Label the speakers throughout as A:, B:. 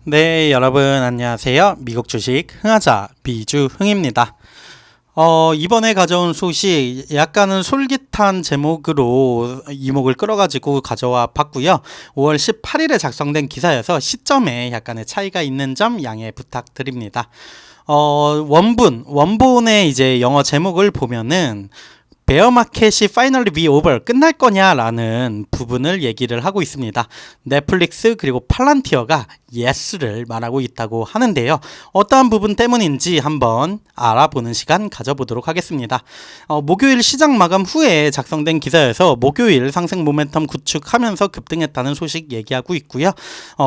A: 네, 여러분 안녕하세요. 미국 주식 흥하자 미주흥입니다. 이번에 가져온 소식 약간은 솔깃한 제목으로 이목을 끌어가지고 가져와 봤고요. 5월 18일에 작성된 기사여서 시점에 약간의 차이가 있는 점 양해 부탁드립니다. 원본의 이제 영어 제목을 보면은 베어마켓이 파이널리 비 오버 끝날 거냐라는 부분을 얘기를 하고 있습니다. 넷플릭스 그리고 팔란티어가 예스를 말하고 있다고 하는데요. 어떠한 부분 때문인지 한번 알아보는 시간 가져보도록 하겠습니다. 목요일 시장 마감 후에 작성된 기사여서 목요일 상승 모멘텀 구축하면서 급등했다는 소식 얘기하고 있고요.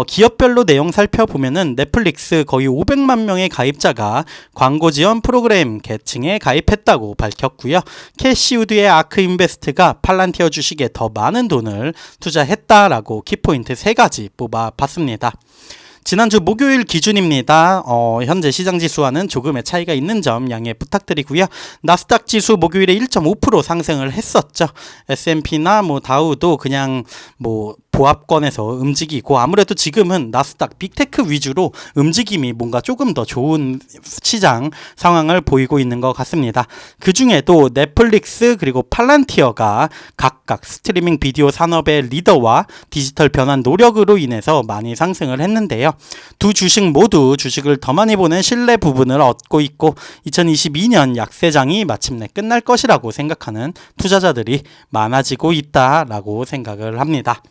A: 기업별로 내용 살펴보면은 넷플릭스 거의 500만 명의 가입자가 광고 지원 프로그램 계층에 가입했다고 밝혔고요. 캐시우드의 아크인베스트가 팔란티어 주식에 더 많은 돈을 투자했다라고 키포인트 3가지 뽑아봤습니다. 지난주 목요일 기준입니다. 현재 시장지수와는 조금의 차이가 있는 점 양해 부탁드리고요. 나스닥 지수 목요일에 1.5% 상승을 했었죠. S&P나 다우도 그냥 보합권에서 움직이고, 아무래도 지금은 나스닥 빅테크 위주로 움직임이 뭔가 조금 더 좋은 시장 상황을 보이고 있는 것 같습니다. 그 중에도 넷플릭스 그리고 팔란티어가 각각 스트리밍 비디오 산업의 리더와 디지털 변환 노력으로 인해서 많이 상승을 했는데요. 두 주식 모두 주식을 더 많이 보는 신뢰 부분을 얻고 있고 2022년 약세장이 마침내 끝날 것이라고 생각하는 투자자들이 많아지고 있다라고 생각을 합니다.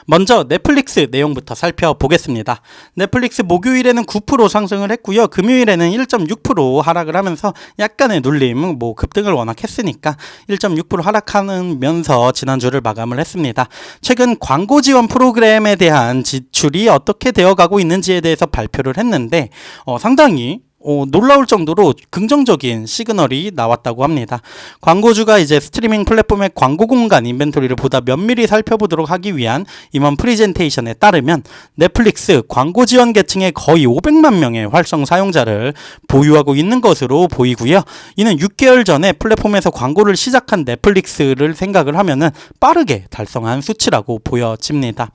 A: 먼저 넷플릭스 내용부터 살펴보겠습니다. 넷플릭스 목요일에는 9% 상승을 했고요. 금요일에는 1.6% 하락을 하면서 약간의 눌림, 급등을 워낙 했으니까 1.6% 하락하면서 지난주를 마감을 했습니다. 최근 광고 지원 프로그램에 대한 지출이 어떻게 되어가고 있는지에 대해서 발표를 했는데 상당히 놀라울 정도로 긍정적인 시그널이 나왔다고 합니다. 광고주가 이제 스트리밍 플랫폼의 광고 공간 인벤토리를 보다 면밀히 살펴보도록 하기 위한 임원 프리젠테이션에 따르면 넷플릭스 광고 지원 계층의 거의 500만 명의 활성 사용자를 보유하고 있는 것으로 보이고요. 이는 6개월 전에 플랫폼에서 광고를 시작한 넷플릭스를 생각을 하면은 빠르게 달성한 수치라고 보여집니다.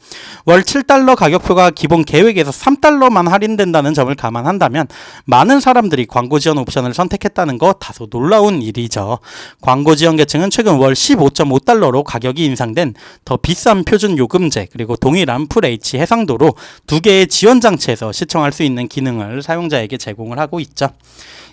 A: 월 7달러 가격표가 기본 계획에서 3달러만 할인된다는 점을 감안한다면 많은 사람들이 광고 지원 옵션을 선택했다는 거 다소 놀라운 일이죠. 광고 지원 계층은 최근 월 15.5달러로 가격이 인상된 더 비싼 표준 요금제 그리고 동일한 풀H 해상도로 두 개의 지원 장치에서 시청할 수 있는 기능을 사용자에게 제공을 하고 있죠.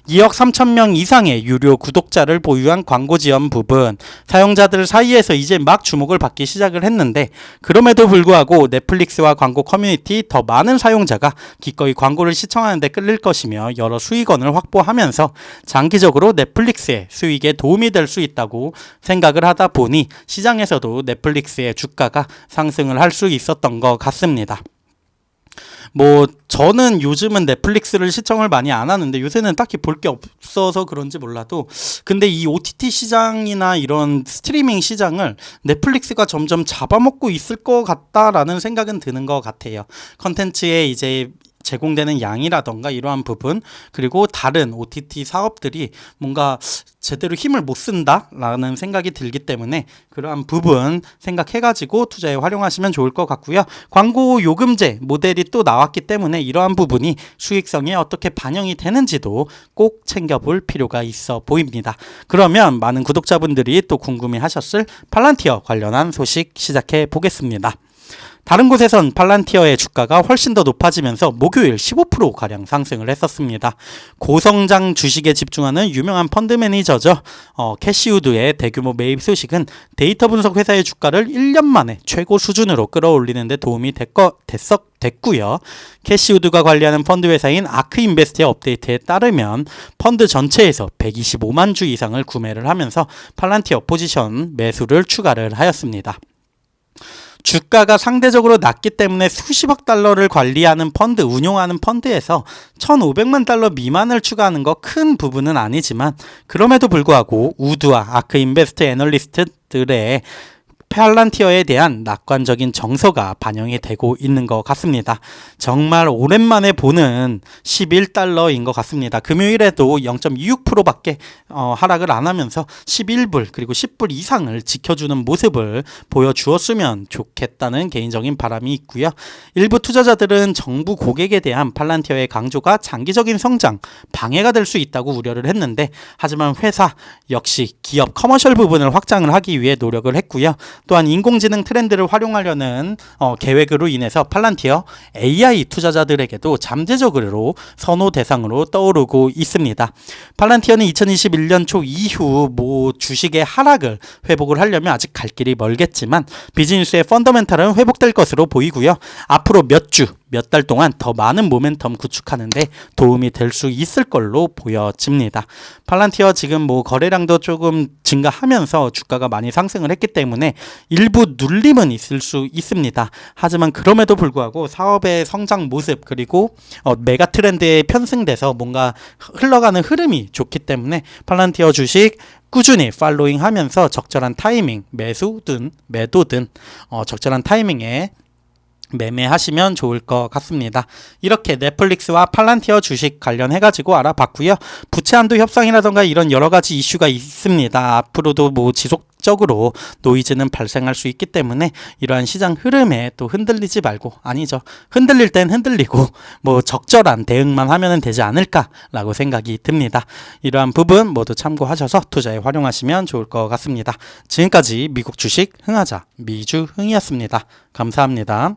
A: 2억 3천 명 이상의 유료 구독자를 보유한 광고 지원 부분, 사용자들 사이에서 이제 막 주목을 받기 시작을 했는데, 그럼에도 불구하고 넷플릭스와 광고 커뮤니티 더 많은 사용자가 기꺼이 광고를 시청하는 데 끌릴 것이며 여러 수익원을 확보하면서 장기적으로 넷플릭스의 수익에 도움이 될 수 있다고 생각을 하다 보니 시장에서도 넷플릭스의 주가가 상승을 할 수 있었던 것 같습니다. 저는 요즘은 넷플릭스를 시청을 많이 안 하는데 요새는 딱히 볼 게 없어서 그런지 몰라도, 근데 이 OTT 시장이나 이런 스트리밍 시장을 넷플릭스가 점점 잡아먹고 있을 것 같다라는 생각은 드는 것 같아요. 컨텐츠에 이제 제공되는 양이라던가 이러한 부분, 그리고 다른 OTT 사업들이 뭔가 제대로 힘을 못 쓴다라는 생각이 들기 때문에 그러한 부분 생각해가지고 투자에 활용하시면 좋을 것 같고요. 광고 요금제 모델이 또 나왔기 때문에 이러한 부분이 수익성에 어떻게 반영이 되는지도 꼭 챙겨볼 필요가 있어 보입니다. 그러면 많은 구독자분들이 또 궁금해하셨을 팔란티어 관련한 소식 시작해 보겠습니다. 다른 곳에선 팔란티어의 주가가 훨씬 더 높아지면서 목요일 15%가량 상승을 했었습니다. 고성장 주식에 집중하는 유명한 펀드 매니저죠. 캐시우드의 대규모 매입 소식은 데이터 분석 회사의 주가를 1년 만에 최고 수준으로 끌어올리는 데 도움이 됐고요. 캐시우드가 관리하는 펀드 회사인 아크인베스트의 업데이트에 따르면 펀드 전체에서 125만 주 이상을 구매를 하면서 팔란티어 포지션 매수를 추가를 하였습니다. 주가가 상대적으로 낮기 때문에 수십억 달러를 관리하는 펀드, 운용하는 펀드에서 1,500만 달러 미만을 추가하는 거 큰 부분은 아니지만, 그럼에도 불구하고 우드와 아크인베스트 애널리스트들의 팔란티어에 대한 낙관적인 정서가 반영이 되고 있는 것 같습니다. 정말 오랜만에 보는 11달러인 것 같습니다. 금요일에도 0.26%밖에 하락을 안 하면서 11불 그리고 10불 이상을 지켜주는 모습을 보여주었으면 좋겠다는 개인적인 바람이 있고요. 일부 투자자들은 정부 고객에 대한 팔란티어의 강조가 장기적인 성장 방해가 될 수 있다고 우려를 했는데, 하지만 회사 역시 기업 커머셜 부분을 확장을 하기 위해 노력을 했고요. 또한 인공지능 트렌드를 활용하려는 계획으로 인해서 팔란티어 AI 투자자들에게도 잠재적으로 선호 대상으로 떠오르고 있습니다. 팔란티어는 2021년 초 이후 주식의 하락을 회복을 하려면 아직 갈 길이 멀겠지만 비즈니스의 펀더멘탈은 회복될 것으로 보이고요. 앞으로 몇 달 동안 더 많은 모멘텀 구축하는데 도움이 될 수 있을 걸로 보여집니다. 팔란티어 지금 거래량도 조금 증가하면서 주가가 많이 상승을 했기 때문에 일부 눌림은 있을 수 있습니다. 하지만 그럼에도 불구하고 사업의 성장 모습 그리고 메가 트렌드에 편승돼서 뭔가 흘러가는 흐름이 좋기 때문에 팔란티어 주식 꾸준히 팔로잉 하면서 적절한 타이밍, 매수든 매도든 적절한 타이밍에 매매하시면 좋을 것 같습니다. 이렇게 넷플릭스와 팔란티어 주식 관련해가지고 알아봤고요. 부채 한도 협상이라던가 이런 여러 가지 이슈가 있습니다. 앞으로도 지속적으로 노이즈는 발생할 수 있기 때문에 이러한 시장 흐름에 또 흔들리지 말고, 아니죠, 흔들릴 땐 흔들리고 적절한 대응만 하면 되지 않을까라고 생각이 듭니다. 이러한 부분 모두 참고하셔서 투자에 활용하시면 좋을 것 같습니다. 지금까지 미국 주식 흥하자 미주흥이었습니다. 감사합니다.